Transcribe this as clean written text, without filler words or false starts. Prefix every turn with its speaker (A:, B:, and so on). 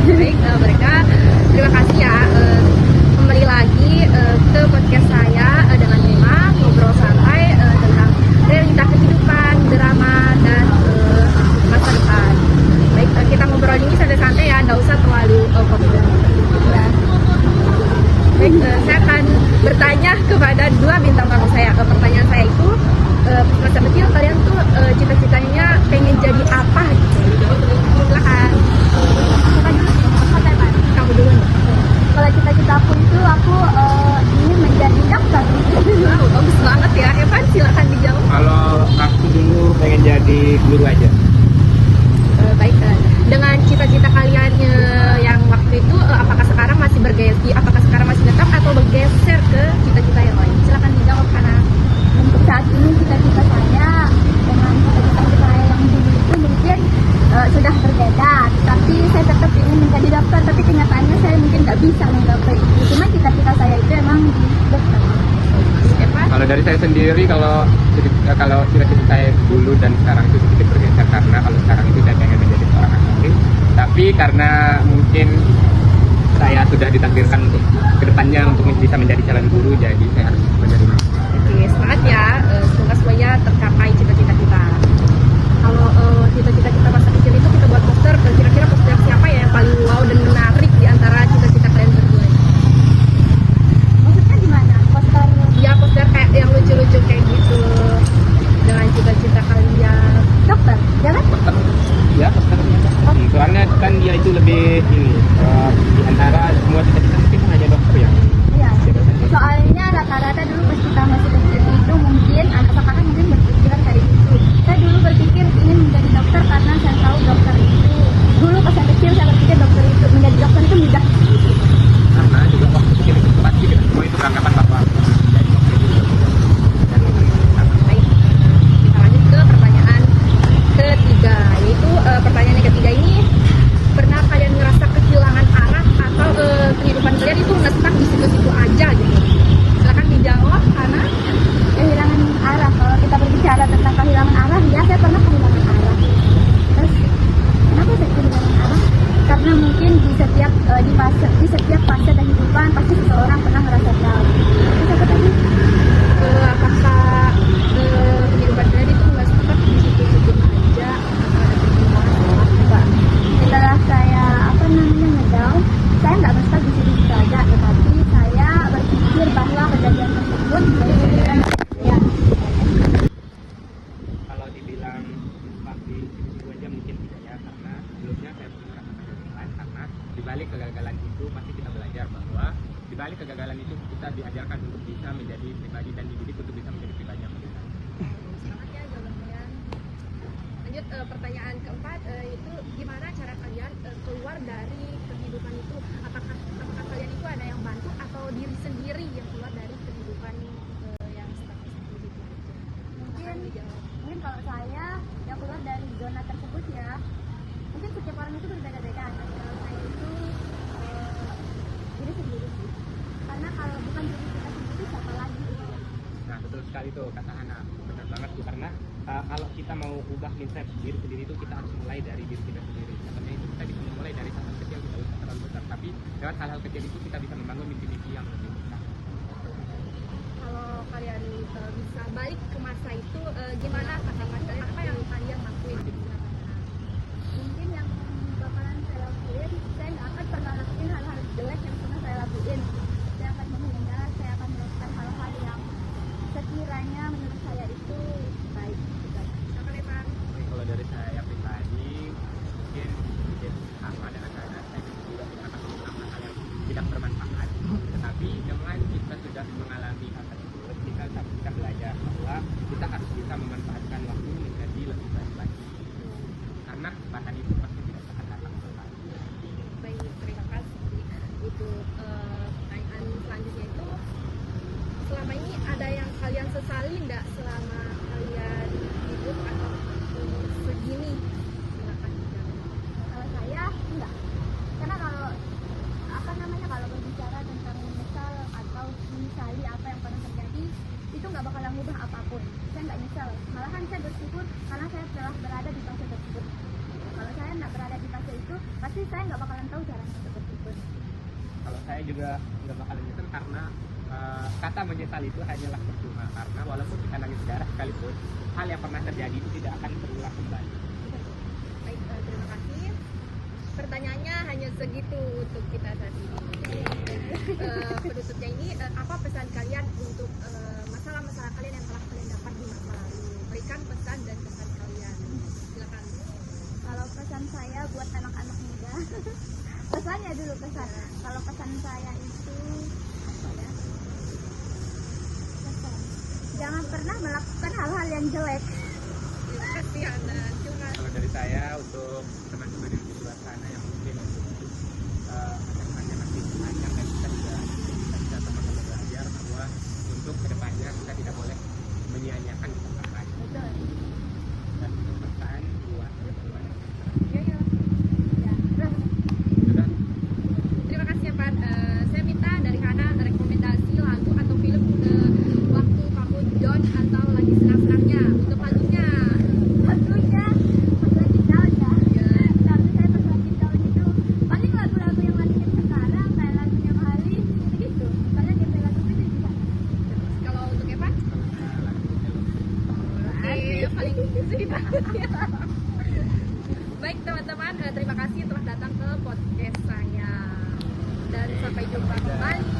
A: Baik, mereka terima kasih ya, kembali lagi ke podcast saya dengan tema ngobrol santai tentang realita kehidupan, drama, dan masa depan. Baik, kita ngobrol ini santai-santai ya, nggak usah terlalu populer. Baik, saya akan bertanya kepada dua bintang tamu saya. Pertanyaan saya itu, masa kecil kalian tuh cita-citanya pengen jadi apa? Silakan. Kamu dulu nih.
B: Kalau cita-cita aku ingin menjadi dokter.
A: Wow, bagus banget ya. Evan, silakan dijawab.
C: Kalau aku dulu pengen jadi guru aja.
A: Baik, dengan cita-cita kalian yang waktu itu, apakah sekarang masih apakah sekarang masih tetap atau bergeser ke cita-cita yang lain? Silakan dijawab, Hana.
B: Untuk saat ini cita-cita saya dengan cita-cita saya yang dulu itu mungkin sudah berbeda. Tapi saya tetap ingin menjadi dokter. Tapi kenyataannya saya mungkin nggak bisa menggapai itu. Cuma cita-cita saya itu emang di dokter.
A: Evan?
C: Kalau dari saya sendiri, kalau cita-cita saya dulu dan sekarang itu sedikit bergeser, karena kalau sekarang itu saya pengen menjadi seorang aktor. Tapi karena mungkin saya sudah ditakdirkan untuk kedepannya untuk bisa menjadi calon guru, jadi saya harus menerima.
A: Oke, semangat ya. Semoga semuanya tercapai cita-cita kita. Kalau cita-cita kita masa kecil itu kita buat poster, kira-kira poster siapa ya yang paling wow dan menarik di antara cita-cita kalian berdua?
B: Maksudnya gimana? Poster
A: Ya, poster kayak yang lucu-lucu kayak gitu dengan cita-cita kalian.
B: dokter, ya kan?
C: Poster, ya poster. Soalnya kan dia itu lebih ini di antara semua cita-cita mungkin hanya dokter ya.
B: Iya. Soalnya rata-rata dulu pas kita masih kecil itu mungkin anak sekarang mungkin berpikiran dari itu. Saya dulu berpikir ingin menjadi dokter karena saya tahu dokter itu dulu pas saya kecil saya berpikir dokter itu menjadi dokter itu mudah.
C: Karena juga waktu kecil itu pasti kita semua itu beranggapan bahwa menjadi dokter itu
A: Baik, kita lanjut ke pertanyaan ketiga, yaitu pertanyaan yang ketiga ini, pernah kalian ngerasa kehilangan arah atau kehidupan kalian itu ngetak di situ-situ aja gitu? Silakan dijawab, karena
B: Kehilangan arah, kalau kita berbicara tentang kehilangan arah, ya saya pernah kehilangan arah. Terus kenapa saya kehilangan arah? Karena mungkin di setiap fase kehidupan pasti seseorang pernah merasa down. Terus apa tadi?
A: apakah kehidupan kalian itu nggak stuck di situ-situ aja atau ada perkembangan apa?
B: Setelah saya ngedown, saya nggak berstatus di situ aja, tetapi saya berpikir bahwa kejadian tersebut ya.
C: kalau dibilang pasti itu aja mungkin tidak ya, karena sebelumnya saya pernah merasakan kegagalan, karena dibalik kegagalan itu pasti kita belajar bahwa dibalik kegagalan itu kita diajarkan untuk bisa menjadi pribadi dan dididik untuk bisa menjadi pribadi yang lebih baik.
A: Selamat ya jawabannya. Lanjut, pertanyaan keempat, itu gimana cara kalian keluar dari kehidupan itu? Apakah kalian itu ada yang bantu atau diri sendiri yang keluar dari kehidupan yang status seperti itu aja?
B: Mungkin mungkin kalau saya yang keluar dari zona tersebut ya, mungkin setiap orang itu berbeda-beda. Kalau saya itu diri sendiri sih, karena kalau bukan diri kita sendiri siapa lagi gitu.
C: Nah, betul sekali tuh kata Hana, benar banget tuh, karena kalau kita mau ubah mindset diri sendiri itu kita harus mulai dari diri kita sendiri. Sebenarnya itu kita bisa memulai dari hal kecil, tidak usah terlalu besar, tapi lewat hal-hal kecil itu kita bisa membangun mimpi-mimpi yang lebih besar.
A: Kalau kalian bisa balik ke masa itu, gimana kata-kata kalian? Apa yang kalian lakuin?
B: Mungkin yang bakalan saya lakuin, saya nggak akan pernah lakuin hal-hal jelek yang pernah saya lakuin. Saya akan menghindar, saya akan melakukan hal-hal yang sekiranya menurut saya itu baik.
A: Silakan, Evan.
C: Kalau dari saya pribadi mungkin sedikit sama dengan saya juga pernah melakukan hal yang tidak bermanfaat, tetapi dengan kita sudah mengalami hal tersebut kita belajar bahwa kita harus bisa memanfaatkan waktu menjadi lebih baik lagi, karena kesempatan itu pasti tidak akan datang kembali.
A: Baik, terima kasih. Itu pertanyaan selanjutnya itu, selama ini ada yang kalian sesali nggak selama kalian hidup atau umur segini? Silakan dijawab.
B: Kalau saya enggak, karena kalau berbicara tentang menyesal atau menyesali apa yang pernah terjadi, itu nggak bakalan mengubah apapun. Saya nggak nyesal, malahan saya bersyukur karena saya telah berada di fase tersebut. Kalau saya nggak berada di fase itu, pasti saya nggak bakalan tahu caranya seperti itu.
C: Kalau saya juga nggak bakalan nyesel karena kata menyesal itu hanyalah percuma, karena walaupun kita nangis darah sekalipun, hal yang pernah terjadi itu tidak akan berulang kembali.
A: Baik, terima kasih. Pertanyaannya hanya segitu untuk kita saat ini. Penutupnya ini, apa pesan kalian untuk masalah-masalah kalian yang telah kalian dapat di masa lalu? Berikan pesan dan pesan kalian. Silakan.
B: Kalau pesan saya buat anak-anak muda, pesannya dulu pesan. Kalau pesan saya itu apa ya? Pesan. Jangan pernah melakukan hal-hal yang jelek.
A: Terima kasih Anda. Curhat.
C: Kalau dari saya untuk teman-teman yang di luar sana yang mungkin kedepannya masih panjang dan kita juga bisa teman-teman belajar bahwa untuk kedepannya kita tidak boleh menyia-nyiakan kesempatan.
B: Betul.
C: Dan untuk pesan buat teman-teman
A: Ya, ya.
B: Ya. Terus
C: sudah
A: Terima kasih ya Pak. Saya minta dari Hana rekomendasi lagu atau film waktu kamu down atau lagi senang-senangnya. Untuk lagunya.
B: lagunya pas lagi down ya.
A: Ya.
B: Tapi saya pas lagi down itu paling lagu-lagu yang lagi hit sekarang kayak lagunya Mali gitu. Soalnya kita lagu itu juga.
A: Kalau untuk Eva? Oke, paling sedih banget ya. Baik teman-teman, terima kasih telah datang ke podcast saya. Dan sampai jumpa kembali